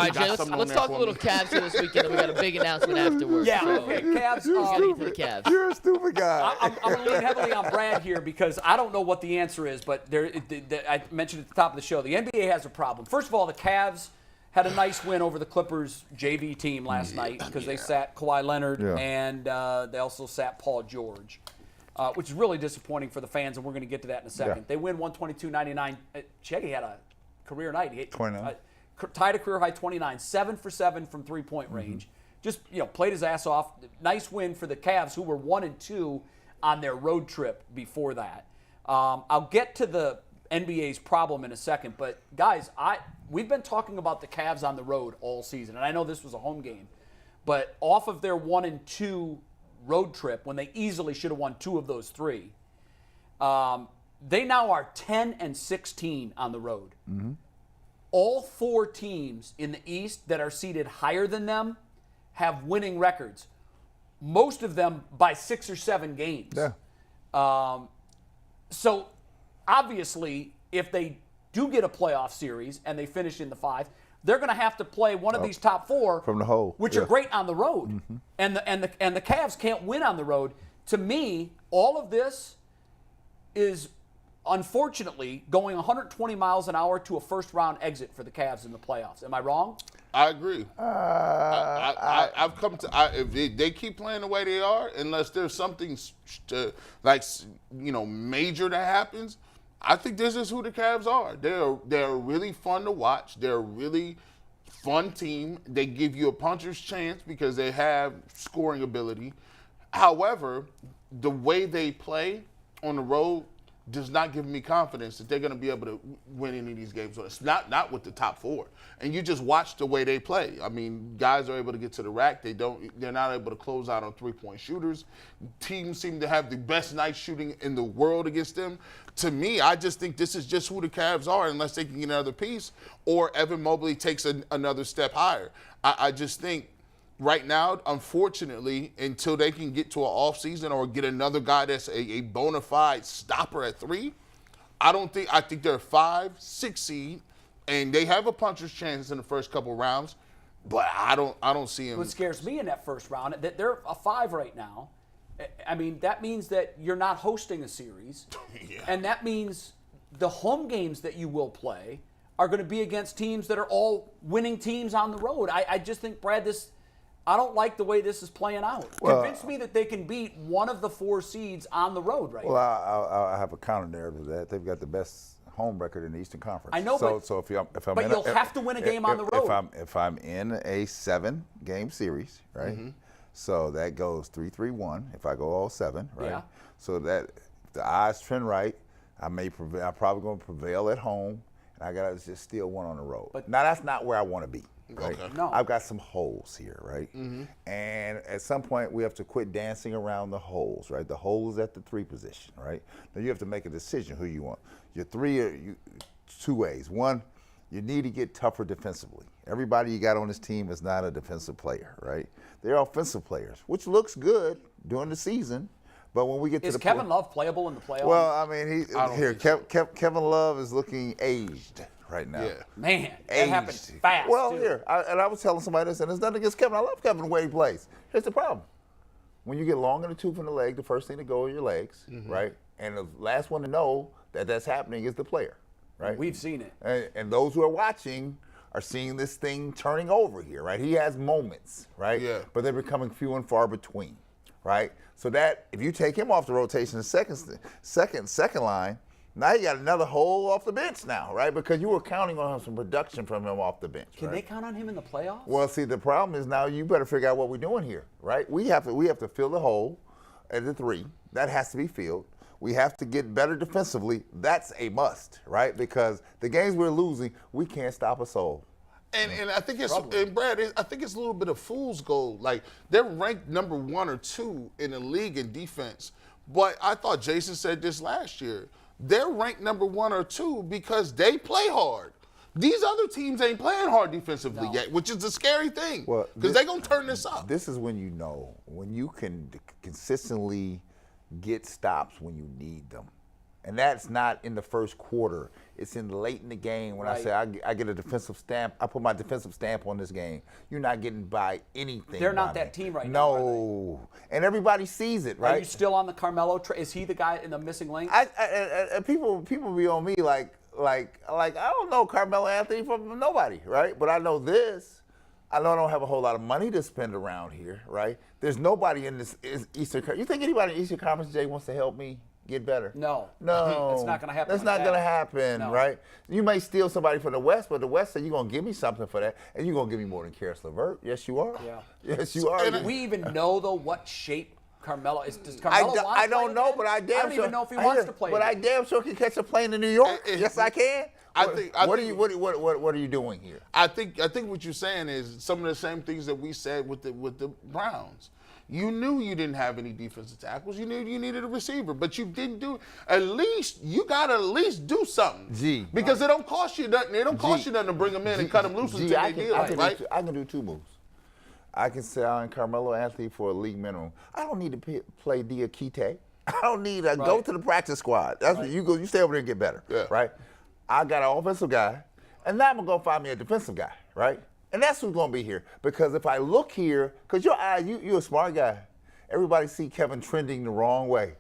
All right, Jay, let's talk a little Cavs here this weekend. We got a big announcement afterwards. Yeah, so okay, Cavs. Get to the Cavs. You're a stupid guy. I'm going to lean heavily on Brad here because I don't know what the answer is, but I mentioned at the top of the show, the NBA has a problem. First of all, the Cavs had a nice win over the Clippers JV team last night because they sat Kawhi Leonard and they also sat Paul George, which is really disappointing for the fans, and we're going to get to that in a second. Yeah. They win 122-99. Shaggy had a career night. He hit 29. Tied a career high 29, 7 for 7 from three-point range. Just played his ass off. Nice win for the Cavs, who were 1-2 on their road trip before that. I'll get to the NBA's problem in a second, but guys, we've been talking about the Cavs on the road all season, and I know this was a home game, but off of their 1-2 road trip, when they easily should have won 2 of those 3, they now are 10-16 on the road. Mm-hmm. All 4 teams in the East that are seated higher than them have winning records, most of them by 6 or 7 games. Yeah. So obviously, if they do get a playoff series and they finish in the 5, they're going to have to play one of these top 4 from the hole, which are great on the road. Mm-hmm. And the Cavs can't win on the road. To me, all of this is unfortunately going 120 miles an hour to a first-round exit for the Cavs in the playoffs. Am I wrong? I agree. I've come to if they keep playing the way they are, unless there's something major that happens, I think this is who the Cavs are. They're really fun to watch. They're a really fun team. They give you a puncher's chance because they have scoring ability. However, the way they play on the road does not give me confidence that they're going to be able to win any of these games. So it's not with the top 4. And you just watch the way they play. I mean, guys are able to get to the rack. They're not able to close out on three-point shooters. Teams seem to have the best night shooting in the world against them. To me, I just think this is just who the Cavs are unless they can get another piece or Evan Mobley takes another step higher. I just think right now, unfortunately, until they can get to an offseason or get another guy that's a bona fide stopper at 3, I think they're a 5, 6 seed, and they have a puncher's chance in the first couple rounds, but I don't see them. What scares me in that first round, that they're a 5 right now. I mean, that means that you're not hosting a series, and that means the home games that you will play are going to be against teams that are all winning teams on the road. I just think, Brad, I don't like the way this is playing out. Convince me that they can beat one of the 4 seeds on the road right now. Well, I have a counter narrative to that. They've got the best home record in the Eastern Conference. I know, but you'll have to win a game on the road. If I'm in a 7-game series, right? Mm-hmm. So that goes 3-3-1. If I go all 7, right? Yeah. So that if the odds trend right, I'm probably going to prevail at home, and I got to just steal one on the road. But now that's not where I want to be. Right? Okay. No. I've got some holes here, right? Mm-hmm. And at some point, we have to quit dancing around the holes, right? The hole is at the 3 position, right? Now you have to make a decision who you want. Your 3 are 2 ways. One, you need to get tougher defensively. Everybody you got on this team is not a defensive player, right? They're offensive players, which looks good during the season. But when we get to the Kevin Love playable in the playoffs? Well, I mean, Kevin Love is looking aged right now. Yeah. Man, that happens fast. Well, too. I was telling somebody this, and there's nothing against Kevin. I love Kevin the way he plays. Here's the problem. When you get long in the tooth in the leg, the first thing to go are your legs, right? And the last one to know that that's happening is the player, right? We've seen it. And those who are watching are seeing this thing turning over here, right? He has moments, right? Yeah. But they're becoming few and far between, right? So that if you take him off the rotation, the second line, now you got another hole off the bench now, right? Because you were counting on some production from him off the bench. Can they count on him in the playoffs? Well, see, the problem is now you better figure out what we're doing here, right? We have to fill the hole at the 3. That has to be filled. We have to get better defensively. That's a must, right? Because the games we're losing, we can't stop a soul. And I think Brad, I think it's a little bit of fool's gold. Like, they're ranked number 1 or 2 in the league in defense. But I thought Jason said this last year. They're ranked number 1 or 2 because they play hard. These other teams ain't playing hard defensively yet, which is the scary thing. Because they're going to turn this up. This is when you know, when you can consistently get stops when you need them, And that's not in the first quarter. It's in late in the game when I say I get a defensive stamp. I put my defensive stamp on this game. You're not getting by anything. They're not by that me. team right now. No. And everybody sees it, right? Are you still on the Carmelo? Is he the guy in the missing link? People be on me like I don't know Carmelo Anthony from nobody, right? But I know this. I know I don't have a whole lot of money to spend around here, right? There's nobody in this Eastern. You think anybody in Eastern Conference, Jay, wants to help me get better? No. No. It's not going to happen. That's not going to happen, right? You may steal somebody from the West, but the West said you're going to give me something for that, and you're going to give me more than Karis LeVert. Yes, you are. Yeah. Yes, you are. Do we even know, though, what shape Carmelo is? Does Carmelo want to play I don't know, again? but I damn I don't even know if he wants to play But I again. damn sure can catch a plane to New York. Yes, I can. What are you doing here? I think what you're saying is some of the same things that we said with the Browns. You knew you didn't have any defensive tackles. You knew you needed a receiver, but you didn't do it. At least you gotta at least do something. Because it don't cost you nothing. It don't cost you nothing to bring them in and cut them loose until they deal, right? I can do two moves. I can sign Carmelo Anthony for a league minimum. I don't need to play Diakite. I don't need to go to the practice squad. That's what you go. You stay over there and get better, right? I got an offensive guy, and now I'm gonna go find me a defensive guy, right? And that's who's gonna be here. Because if I look here, because your eye, you're a smart guy. Everybody see Kevin trending the wrong way.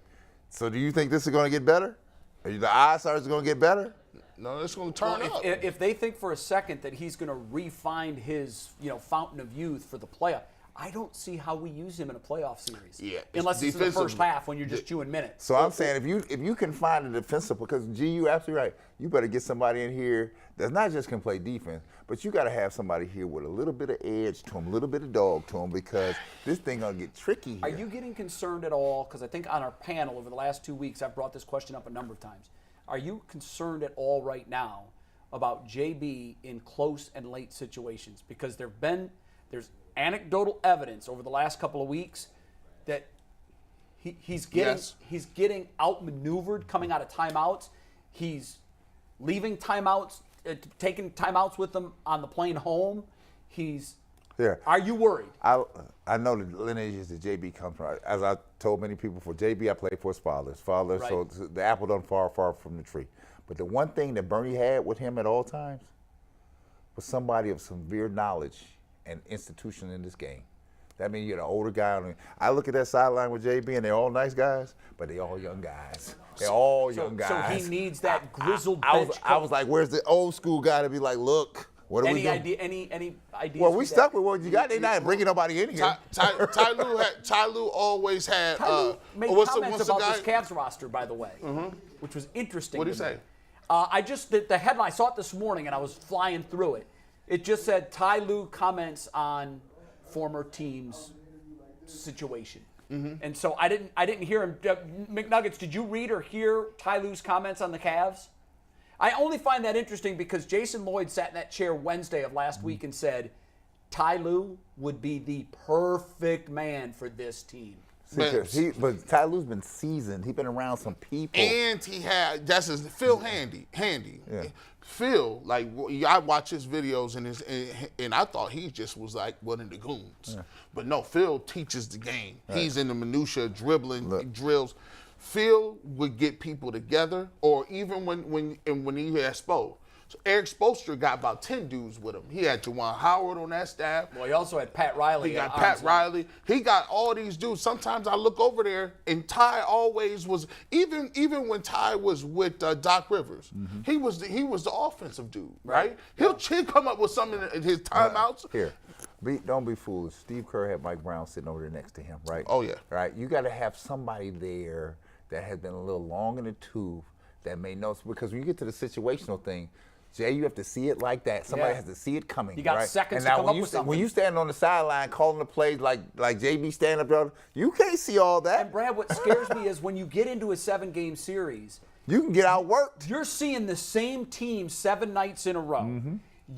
So do you think this is gonna get better? Are the odds are it's gonna get better? No, it's going to turn up. If they think for a second that he's going to re-find his, fountain of youth for the playoff, I don't see how we use him in a playoff series. Yeah, unless it's in the first half when you're just chewing minutes. So I'm saying if you can find a defensive, because you're absolutely right. You better get somebody in here that's not just can play defense, but you got to have somebody here with a little bit of edge to him, a little bit of dog to him, because this thing gonna get tricky here. Are you getting concerned at all? Because I think on our panel over the last 2 weeks, I've brought this question up a number of times. Are you concerned at all right now about JB in close and late situations? Because there's anecdotal evidence over the last couple of weeks that he's getting outmaneuvered coming out of timeouts. He's leaving timeouts, taking timeouts with him on the plane home. Are you worried? I know the lineages that JB comes from. As I told many people, for JB, I played for his father. So the apple doesn't fall far from the tree. But the one thing that Bernie had with him at all times was somebody of severe knowledge and institution in this game. That means you're an older guy. I look at that sideline with JB, and they're all nice guys, but they're all young guys. They're all young guys. So he needs that grizzled I bench was like, where's the old school guy to be like, look, what are we doing? Any ideas? Well, we stuck with what you got. They're not bringing nobody in here. Ty Lue always had. Ty Lue made comments about this Cavs roster, by the way, which was interesting. What did he say? The headline, I saw it this morning, and I was flying through it. It just said Ty Lue comments on former team's situation. And so I didn't hear him. McNuggets, did you read or hear Ty Lue's comments on the Cavs? I only find that interesting because Jason Lloyd sat in that chair Wednesday of last week and said Ty Lue would be the perfect man for this team. But Ty Lue's been seasoned. He's been around some people. And he had, that's his, Phil Handy. Yeah. Phil, like, I watch his videos and I thought he just was like one of the goons. Yeah. But no, Phil teaches the game. Right. He's in the minutia, dribbling, drills. Phil would get people together, or even when he had Spo. So Eric Spoelstra got about 10 dudes with him. He had Juwan Howard on that staff. Well, he also had Pat Riley. He got Pat Riley. He got all these dudes. Sometimes I look over there, and Ty always was, even when Ty was with Doc Rivers, he was the offensive dude, right? He'll come up with something in his timeouts. Here. Don't be foolish. Steve Kerr had Mike Brown sitting over there next to him, right? Oh, yeah. Right? You got to have somebody there that has been a little long in the tooth that may know. Because when you get to the situational thing, Jay, you have to see it like that. Somebody has to see it coming. You got seconds to come up with something. When you stand on the sideline calling the plays like JB standing up there, you can't see all that. And Brad, what scares me is when you get into a 7-game series, you can get outworked. You're seeing the same team 7 nights in a row.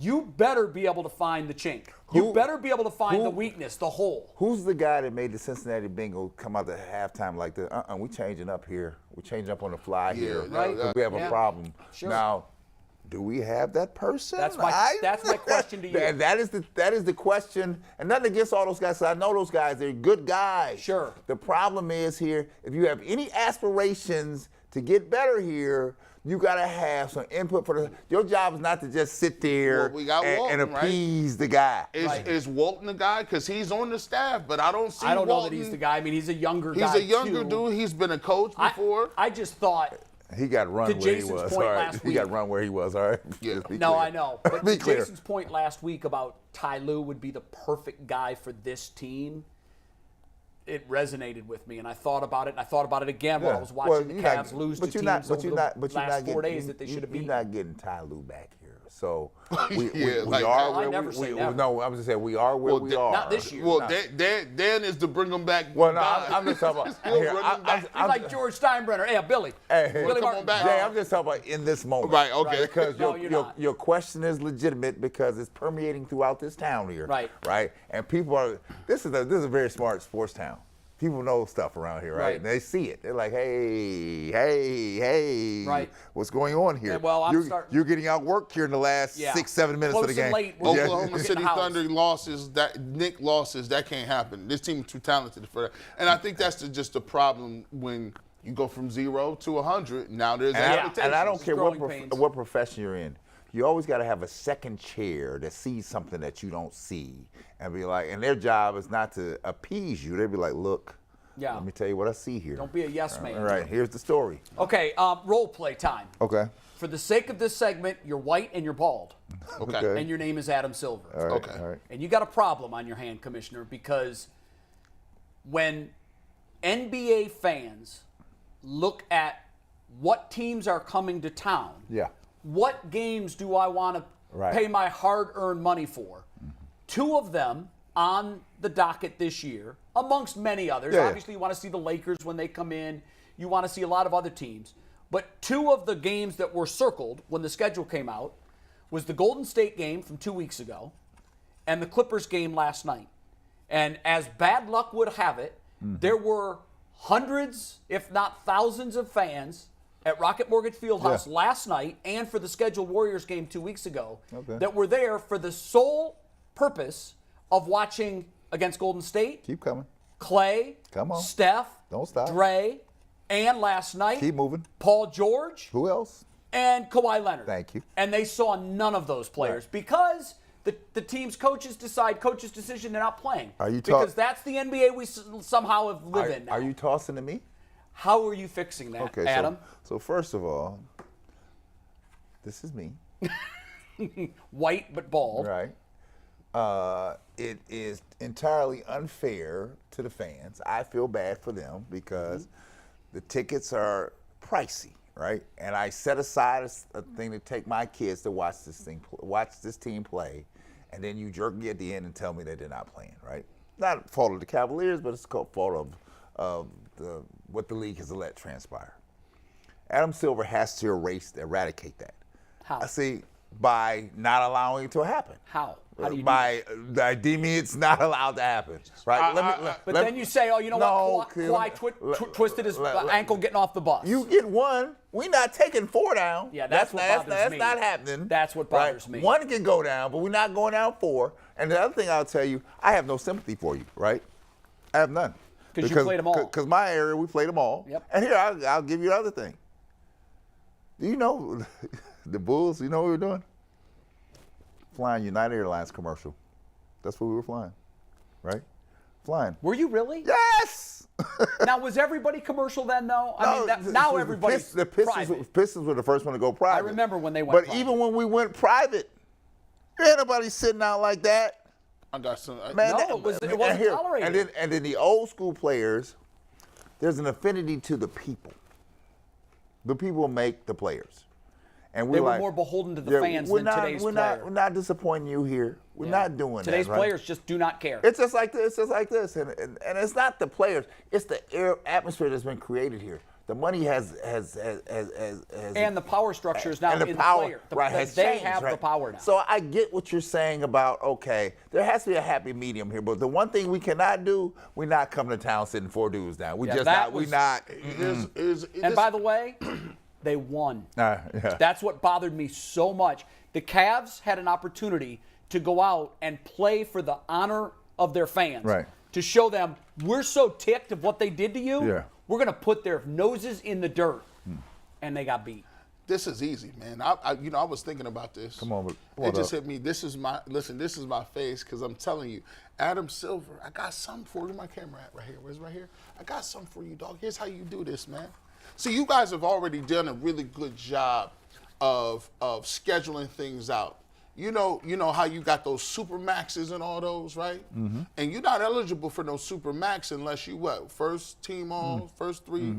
You better be able to find the chink. You better be able to find the weakness, the hole. Who's the guy that made the Cincinnati Bengals come out at halftime like this? We changing up here. We're changing up on the fly here. Right. We have a problem. Sure. Now, do we have that person? That's my question to you. That is the question. And nothing against all those guys. 'Cause I know those guys. They're good guys. Sure. The problem is here, if you have any aspirations to get better here, you got to have some input for your job is not to just sit there Well, we got and Walton, appease the guy. Is Walton the guy? Because he's on the staff, but I don't see I don't know Walton. that he's the guy. I mean, he's a younger guy. He's a younger too. dude. He's been a coach before. I just thought. He got run To where he Jason's was. point All right. last He got week- run where he was. All right. Yeah. Just be No, clear. I know. But Be clear. Jason's point last week about Ty Lue would be the perfect guy for this team, it resonated with me, and I thought about it, and I thought about it again while I was watching the Cavs lose to teams over the last 4 days that they should have beaten. You're not getting Ty Lue back here. So we like are that. where I never say we never. No, I was just saying we are where we are. Not this year. Well, No. Dan is to bring him back. Well, no, guy. I'm just talking about. He'll Here, bring him back. He's like George Steinbrenner. Hey, Billy. Hey, Billy come Martin. on back. Jay, I'm just talking about in this moment. Right, okay. Because No, you're not. your question is legitimate because it's permeating throughout this town here. Right. Right. And people are. This is a very smart sports town. People know stuff around here, right? Right. And they see it. They're like, hey, Right. what's going on here? Yeah, well, you're getting outworked here in the last Yeah. 6-7 minutes Close of the game. and late. We're Yeah. Oklahoma getting City housed. Thunder losses, Nick losses, that can't happen. This team is too talented for that. And I think that's just the problem when you go from 0 to 100. Now there's expectations. And I don't care growing pains. what profession you're in. You always got to have a second chair that sees something that you don't see and be like, and their job is not to appease you. They'd be like, look, Yeah. let me tell you what I see here. Don't be a yes man. All right, here's the story. Okay, role play time. Okay. For the sake of this segment, you're white and you're bald, Okay. and your name is Adam Silver. All right. Okay. All right. And you got a problem on your hand, Commissioner, because when NBA fans look at what teams are coming to town, Yeah. what games do I want to Right. pay my hard-earned money for? Two of them on the docket this year, amongst many others. Yeah. Obviously, you want to see the Lakers when they come in. You want to see a lot of other teams. But two of the games that were circled when the schedule came out was the Golden State game from 2 weeks ago and the Clippers game last night. And as bad luck would have it, there were hundreds, if not thousands, of fans at Rocket Mortgage FieldHouse Yeah. last night and for the scheduled Warriors game 2 weeks ago Okay. that were there for the sole purpose of watching against Golden State, Keep coming. Clay, Come on. Steph, Don't stop. Dre, and last night, Keep moving. Paul George Who else? and Kawhi Leonard. Thank you. And they saw none of those players because the team's coach's decision they're not playing. Are you because that's the NBA we somehow have live in now. Are you tossing to me? How are you fixing that, Okay, Adam? So first of all, this is me. White but bald. Right. It is entirely unfair to the fans. I feel bad for them because the tickets are pricey, right? And I set aside a thing to take my kids to watch this team play, and then you jerk me at the end and tell me that they're not playing, right? Not fault of the Cavaliers, but it's fault of what the league has let transpire. Adam Silver has to eradicate that. How? I see by not allowing it to happen. How? How do you do By deeming it's not allowed to happen, right? But then you say, oh, you know what? Kawhi twisted his ankle getting off the bus. You get one. We're not taking 4 down. Yeah, that's what bothers That's me. not happening. That's what bothers me. One can go down, but we're not going down 4. And the other thing I'll tell you, I have no sympathy for you, right? I have none. Because you played them all. Because my area, we played them all. Yep. And here, I'll give you the other thing. Do you know the Bulls, you know what we were doing? Flying United Airlines commercial. That's what we were flying, right? Flying. Were you really? Yes! Now, was everybody commercial then, though? I mean, now everybody's the private. Pistons were the first one to go private. I remember when they went But private. even when we went private, there ain't nobody sitting out like that. I got some. Man, No, it wasn't tolerated. And then the old school players, there's an affinity to the people. The people make the players. And They were more beholden to the fans than today's player. We're not disappointing you here. We're not doing Today's that. Right? players just do not care. It's just like this. It's just like this. And it's not the players. It's the atmosphere that's been created here. The money has And the power structure is now and in the power, the player. right, has They changed, have right? the power now. So I get what you're saying about, okay, there has to be a happy medium here. But the one thing we cannot do, we're not coming to town sitting 4 dudes down. We Yeah, just that not. was- We not. And by the way, they won. Yeah. That's what bothered me so much. The Cavs had an opportunity to go out and play for the honor of their fans. Right. To show them, we're so ticked of what they did to you, Yeah. we're going to put their noses in the dirt and they got beat. This is easy, man. I was thinking about this. Come on, it just hit me. This is my face because I'm telling you, Adam Silver. I got something for you. My camera at right here. Where's right here? I got something for you, dog. Here's how you do this, man. See, you guys have already done a really good job of scheduling things out. You know how you got those super maxes and all those, right? Mm-hmm. And you're not eligible for no super max unless you first team all, first three,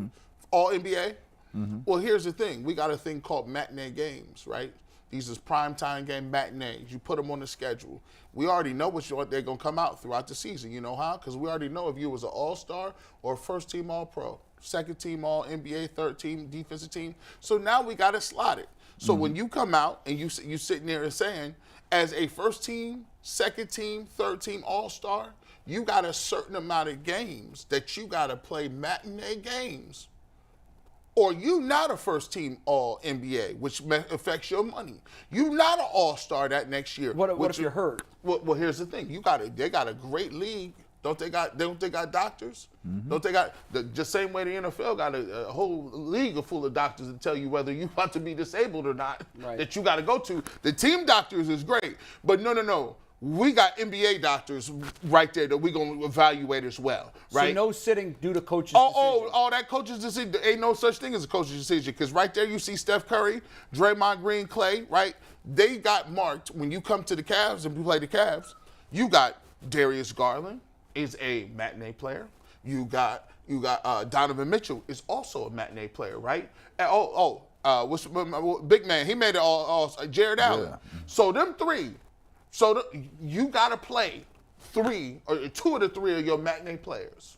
all NBA. Mm-hmm. Well, here's the thing. We got a thing called matinee games, right? These is primetime game matinees. You put them on the schedule. We already know what they're going to come out throughout the season. You know how? Because we already know if you was an all-star or first team all-pro, second team all-NBA, third team defensive team. So now we got to slot it. So when you come out and you sitting there and saying, as a first team, second team, third team all-star, you got a certain amount of games that you got to play matinee games. Or you not a first team all NBA, which affects your money. You not an all-star that next year. What if you're hurt? Well, here's the thing. They got a great league. Don't they got doctors? Mm-hmm. Don't they got the same way the NFL got a whole league full of doctors to tell you whether you want to be disabled or not, right, that you got to go to. The team doctors is great, but no. We got NBA doctors right there that we're going to evaluate as well, right? So no sitting due to coach's decision. Oh, that coach's decision. Ain't no such thing as a coach's decision because right there you see Steph Curry, Draymond Green, Clay, right? They got marked when you come to the Cavs and you play the Cavs. You got Darius Garland is a matinee player. You got Donovan Mitchell is also a matinee player, right? And what's big man? He made it all Jared Allen. Yeah. So them three. So you got to play two of the three of your matinee players.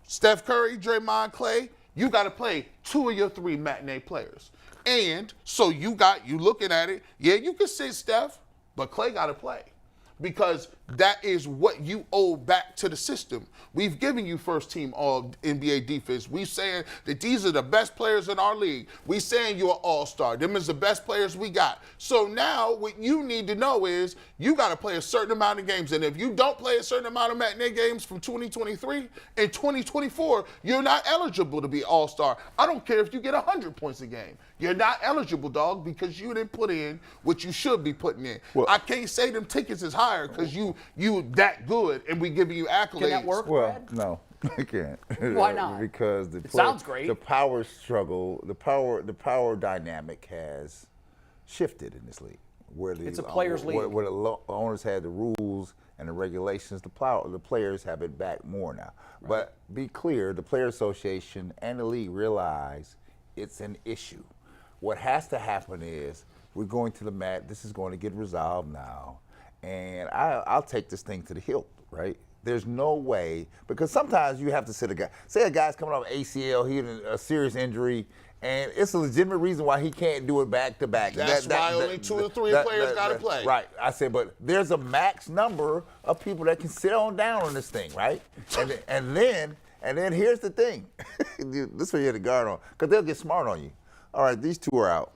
Steph Curry, Draymond, Clay, you got to play two of your three matinee players. And so you looking at it, yeah, you can sit Steph, but Clay got to play because that is what you owe back to the system. We've given you first team all NBA defense. We saying that these are the best players in our league. We saying you're an all-star. Them is the best players we got. So now what you need to know is you got to play a certain amount of games. And if you don't play a certain amount of matinee games from 2023 and 2024, you're not eligible to be all-star. I don't care if you get 100 points a game. You're not eligible, dog, because you didn't put in what you should be putting in. Well, I can't say them tickets is higher because you that good and we giving you accolades. Can that work? Well, no, I can't. Why not? Because sounds great. The power struggle, the power dynamic has shifted in this league. It's a players' league. Where the owners had the rules and the regulations, the players have it back more now. Right. But be clear, the Player Association and the league realize it's an issue. What has to happen is we're going to the mat. This is going to get resolved now. And I'll take this thing to the hilt, right? There's no way, because sometimes you have to sit a guy. Say a guy's coming off ACL, he had a serious injury, and it's a legitimate reason why he can't do it back to back. That's why only two or three players got to play. Right. I said, but there's a max number of people that can sit on down on this thing, right? And then here's the thing. This is where you have to guard on, because they'll get smart on you. All right, these two are out,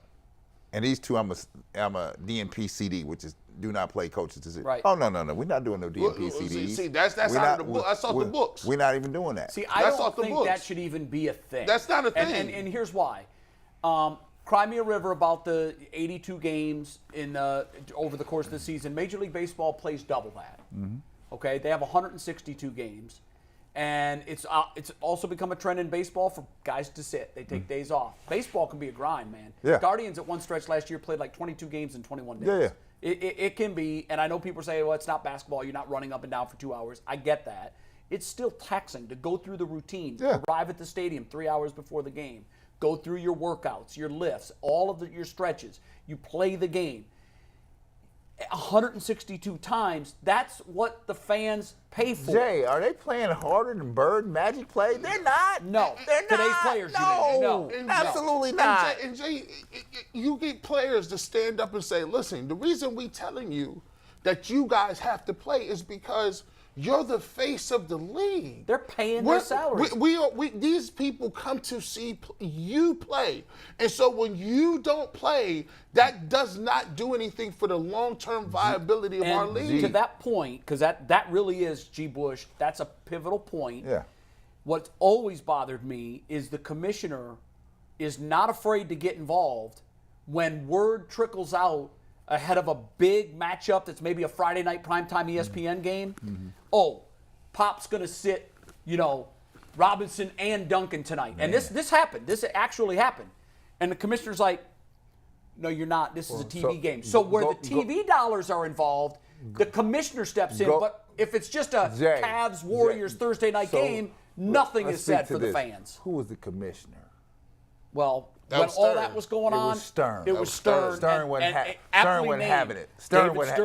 and these two I'm a DNP CD, which is do not play coaches decision. Right. Oh no, we're not doing no DNP CDs. See, that's out of the book. That's off the books. We're not even doing that. See, I don't think that should even be a thing. That's not a thing. And here's why. Cry me a river about the 82 games over the course of the season. Major League Baseball plays double that. Mm-hmm. Okay, they have 162 games. And it's also become a trend in baseball for guys to sit. They take days off. Baseball can be a grind, man. Yeah. Guardians at one stretch last year played like 22 games in 21 days. Yeah. It can be, and I know people say, well, it's not basketball. You're not running up and down for 2 hours. I get that. It's still taxing to go through the routine, arrive at the stadium 3 hours before the game, go through your workouts, your lifts, all of your stretches. You play the game. 162 times, that's what the fans pay for. Jay, are they playing harder than Bird and Magic play? They're not. No. They're Today's not. players, no. you mean. Absolutely not. And Jay, you get players to stand up and say, listen, the reason we telling you that you guys have to play is because you're the face of the league. They're paying their salaries. These people come to see you play. And so when you don't play, that does not do anything for the long-term viability of our league. To that point, because that really is, G. Bush, that's a pivotal point. Yeah. What's always bothered me is the commissioner is not afraid to get involved when word trickles out ahead of a big matchup that's maybe a Friday night primetime ESPN game. Oh, Pop's going to sit, Robinson and Duncan tonight. And this happened. This actually happened. And the commissioner's like, no, you're not. This is a TV game. So where the TV dollars are involved, the commissioner steps in. But if it's just a Cavs-Warriors Thursday night game, nothing is said for the fans. Who was the commissioner? Well, when all that was going on, it was Stern. It was Stern. Stern wasn't having it. Stern wasn't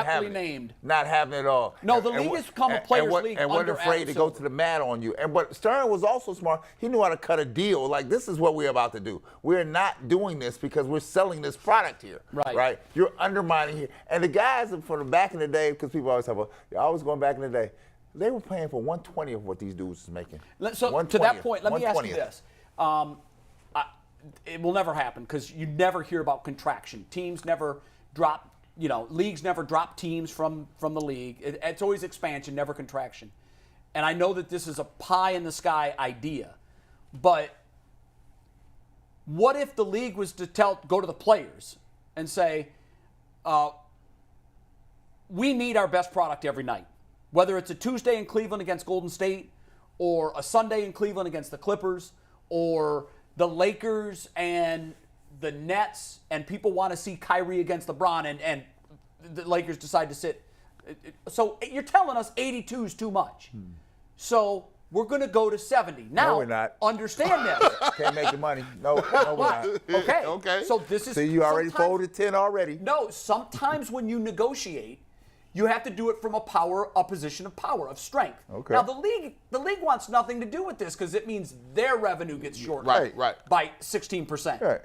having named. it. Not having it all. No, the league has become a players' league and wasn't afraid to go to the mat on you. But Stern was also smart. He knew how to cut a deal. Like, this is what we're about to do. We're not doing this because we're selling this product here. Right? You're undermining here. And the guys from the back in the day, because people always you're always going back in the day, they were paying for 1/20 of what these dudes is making. So to that point, let me ask you this. It will never happen because you never hear about contraction. Teams never drop, leagues never drop teams from the league. It's always expansion, never contraction. And I know that this is a pie in the sky idea, but what if the league was to go to the players and say, we need our best product every night, whether it's a Tuesday in Cleveland against Golden State or a Sunday in Cleveland against the Clippers or the Lakers and the Nets, and people want to see Kyrie against LeBron, and the Lakers decide to sit. So you're telling us 82 is too much. So we're going to go to 70. Now, no, we're not. Understand this. Can't make the money. No, we're not. Okay. So this is. So you already folded 10 already. No, sometimes when you negotiate, you have to do it from a position of power, of strength. Okay. Now the league wants nothing to do with this because it means their revenue gets shortened by 16%. Right.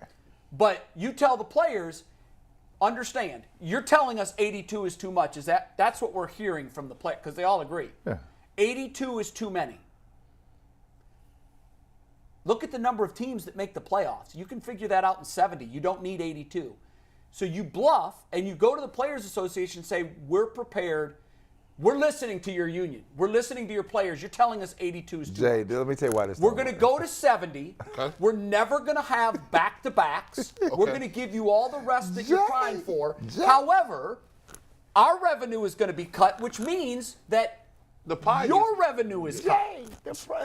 But you tell the players, understand, you're telling us 82 is too much. That's what we're hearing from the players because they all agree. Yeah. 82 is too many. Look at the number of teams that make the playoffs. You can figure that out in 70. You don't need 82. So you bluff and you go to the Players Association and say, we're prepared. We're listening to your union. We're listening to your players. You're telling us 82 is too much. Let me tell you why this. We're going to go to 70. Okay. We're never going to have back-to-backs. Okay. We're going to give you all the rest that you're crying for. However, our revenue is going to be cut, which means that your revenue is cut.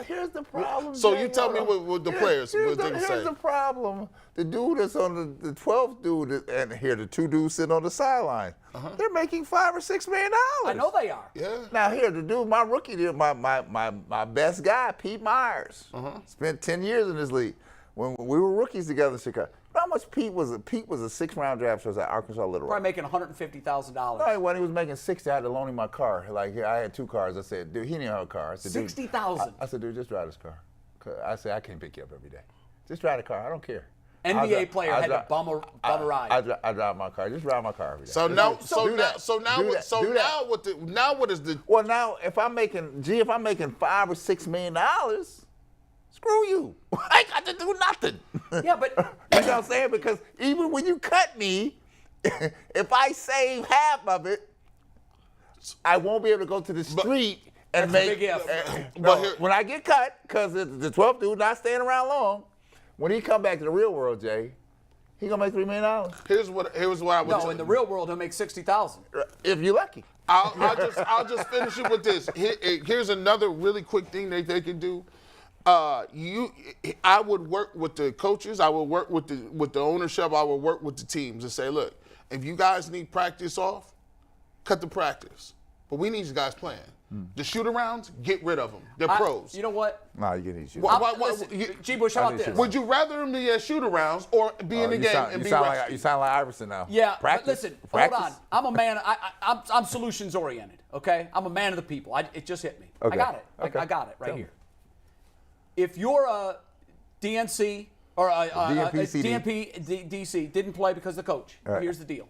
Here's the problem. So you tell me what the players what they say. Here's the problem. The dude that's on the 12th dude, and here the two dudes sitting on the sideline. They're making $5 or $6 million. I know they are. Yeah. Now here, the dude, my rookie, my best guy, Pete Myers, spent 10 years in this league. When we were rookies together in Chicago. How much Pete was a 6th-round draft choice at Arkansas Little Rock? Probably making $150,000. No, when he was making 60, I had to loan him my car. Like, I had 2 cars. I said, dude, he didn't have a car. I said, $60,000. I said, dude, just drive this car. I said, I can't pick you up every day. Just drive the car. I don't care. NBA player had to bum a ride. I drive my car. Just drive my car every day. So now what is the? Well, now if I'm making $5 or $6 million, screw you. I ain't got to do nothing. Yeah, but you know what I'm saying? Because even when you cut me, if I save half of it, I won't be able to go to the street and make. But when I get cut, because the 12th dude not staying around long, when he come back to the real world, Jay, he gonna make $3 million. Here's what I would. No, in the real world, he'll make $60,000. If you're lucky. I'll just finish it with this. Here's another really quick thing that they can do. I would work with the coaches. I would work with the ownership. I would work with the teams and say, look, if you guys need practice off, cut the practice. But we need you guys playing. The shoot-arounds, get rid of them. They're pros. You know what? No, you get these shoot-arounds. G-Bush, how about this? Would you rather them be at shoot-arounds or be in the game and be rested? You sound like Iverson now. Yeah, practice. But listen, practice. Hold on. I'm a man. I'm solutions-oriented, okay? I'm a man of the people. It just hit me. Okay. I got it. Okay. I got it right here. If you're a DNC or a DNP, DC, didn't play because of the coach, here's the deal.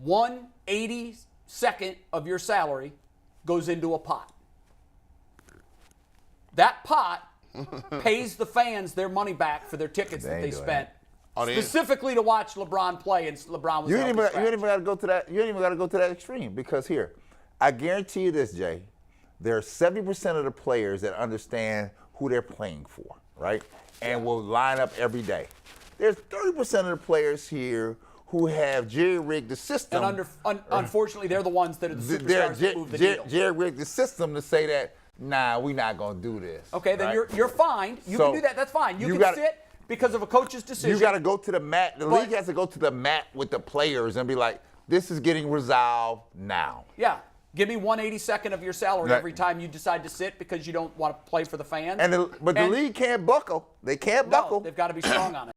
1/82nd of your salary goes into a pot. That pot pays the fans their money back for their tickets that they spent specifically to watch LeBron play, and LeBron was. You ain't even got to go to that. You ain't even got to go to that extreme, because here, I guarantee you this, Jay. There are 70% of the players that understand who they're playing for. right? And will line up every day. There's 30% of the players here who have jerry-rigged the system. And unfortunately, they're the ones that are the superstars that move the needle. Jerry-rigged the system to say that, nah, we're not going to do this. Okay, then right? you're fine. You can do that. That's fine. You can sit because of a coach's decision. You got to go to the mat. The league has to go to the mat with the players and be like, this is getting resolved now. Yeah. Give me 1/82nd of your salary Right. every time you decide to sit because you don't want to play for the fans. But the league can't buckle. They can't buckle. They've got to be strong on it.